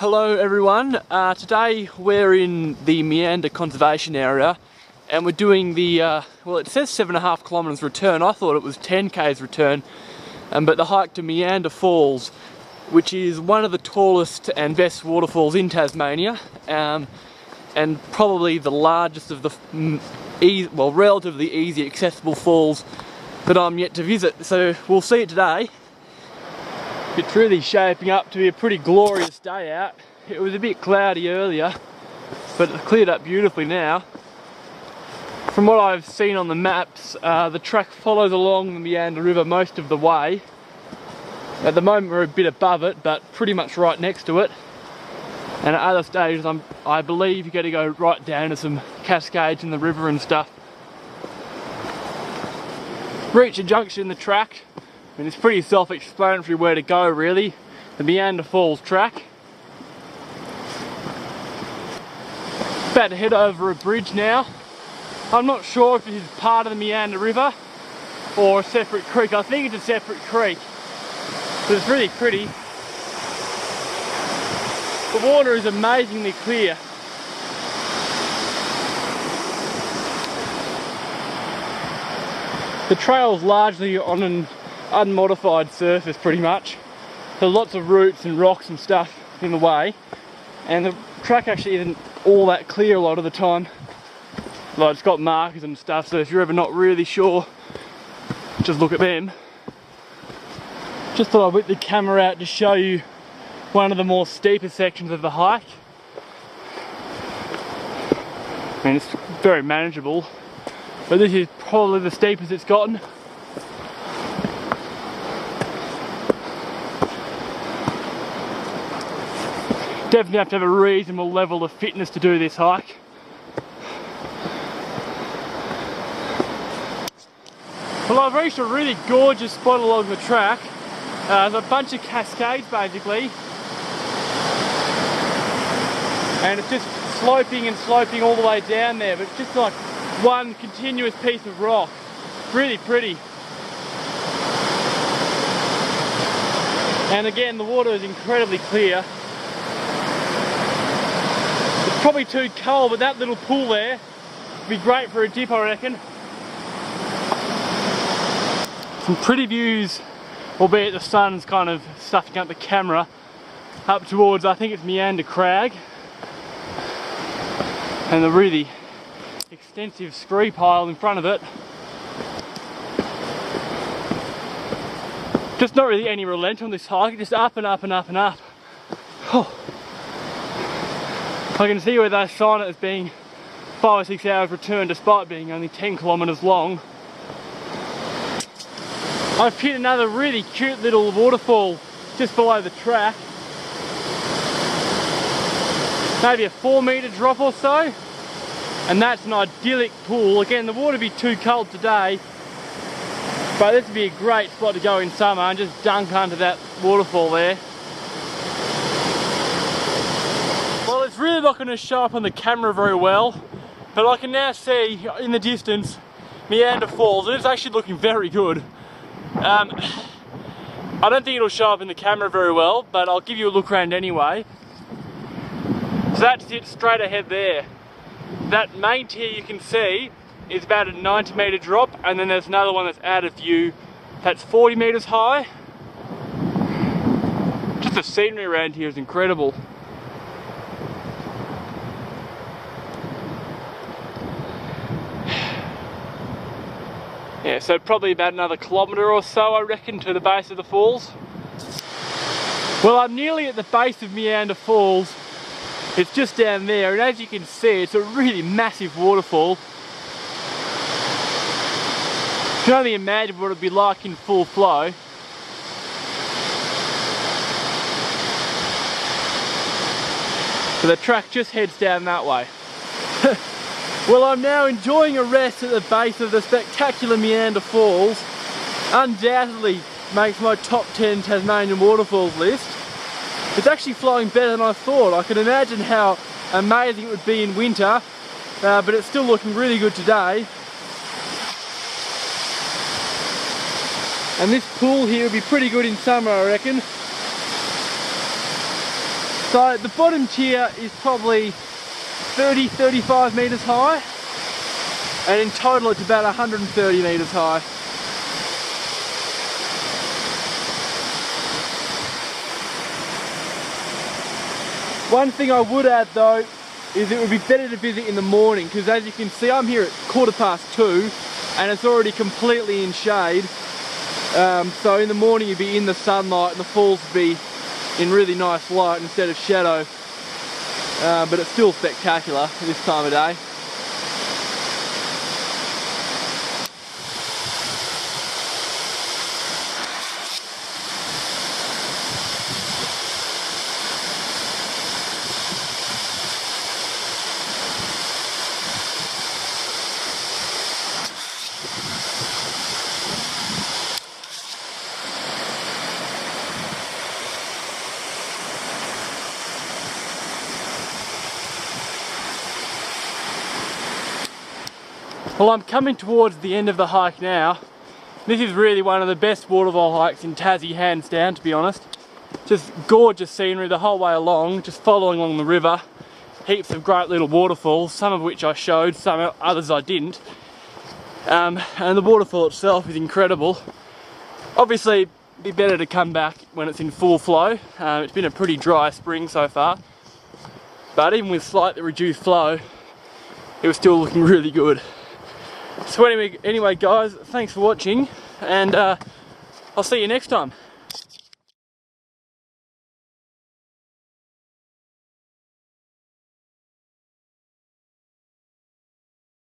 Hello everyone, today we're in the Meander Conservation Area and we're doing the, well it says 7.5 kilometres return. I thought it was 10 k's return, but the hike to Meander Falls, which is one of the tallest and best waterfalls in Tasmania, and probably the largest of the relatively easy accessible falls that I'm yet to visit. So we'll see it today. It's really shaping up to be a pretty glorious day out. It was a bit cloudy earlier, but it's cleared up beautifully now. From what I've seen on the maps, the track follows along the Meander River most of the way. At the moment we're a bit above it, but pretty much right next to it. And at other stages I believe you've got to go right down to some cascades in the river and stuff. Reach a junction in the track. I mean, it's pretty self-explanatory where to go really. The Meander Falls track. About to head over a bridge now. I'm not sure if this is part of the Meander River or a separate creek. I think it's a separate creek, but it's really pretty. The water is amazingly clear. The trail's largely on an unmodified surface pretty much. There's lots of roots and rocks and stuff in the way, and the track actually isn't all that clear a lot of the time. Like, it's got markers and stuff, so if you're ever not really sure, just look at them. Just thought I'd whip the camera out to show you one of the more steeper sections of the hike. I mean, it's very manageable, but this is probably the steepest it's gotten. Definitely have to have a reasonable level of fitness to do this hike. Well, I've reached a really gorgeous spot along the track. There's a bunch of cascades basically, and it's just sloping and sloping all the way down there, but it's just like one continuous piece of rock. Really pretty. And again, the water is incredibly clear. Probably too cold, but that little pool there would be great for a dip, I reckon. Some pretty views, albeit the sun's kind of stuffing up the camera, up towards, I think it's Meander Crag, and the really extensive scree pile in front of it. Just not really any relent on this hike, just up and up and up and up. Oh. I can see where they sign it as being 5 or 6 hours return despite being only 10 kilometres long. I've hit another really cute little waterfall just below the track. Maybe a 4-metre drop or so. And that's an idyllic pool. Again, the water would be too cold today, but this would be a great spot to go in summer and just dunk under that waterfall there. Well, it's really not going to show up on the camera very well, but I can now see in the distance Meander Falls, and it's actually looking very good. I don't think it'll show up in the camera very well, but I'll give you a look around anyway. So that's it straight ahead there. That main tier you can see is about a 90-metre drop, and then there's another one that's out of view that's 40 metres high. Just the scenery around here is incredible. Yeah, so probably about another kilometre or so, I reckon, to the base of the falls. Well, I'm nearly at the base of Meander Falls. It's just down there, and as you can see, it's a really massive waterfall. You can only imagine what it would be like in full flow. So the track just heads down that way. Well, I'm now enjoying a rest at the base of the spectacular Meander Falls. Undoubtedly makes my top 10 Tasmanian waterfalls list. It's actually flowing better than I thought. I can imagine how amazing it would be in winter, but it's still looking really good today. And this pool here would be pretty good in summer, I reckon. So the bottom tier is probably 30-35 metres high, and in total it's about 130 metres high. One thing I would add though is it would be better to visit in the morning, because as you can see I'm here at 2:15 and it's already completely in shade. So in the morning you'd be in the sunlight and the falls would be in really nice light instead of shadow. But it's still spectacular this time of day. Well, I'm coming towards the end of the hike now. This is really one of the best waterfall hikes in Tassie, hands down, to be honest. Just gorgeous scenery the whole way along, just following along the river. Heaps of great little waterfalls, some of which I showed, some others I didn't. And the waterfall itself is incredible. Obviously, it'd be better to come back when it's in full flow. It's been a pretty dry spring so far. But even with slightly reduced flow, it was still looking really good. So anyway guys, thanks for watching, and I'll see you next time.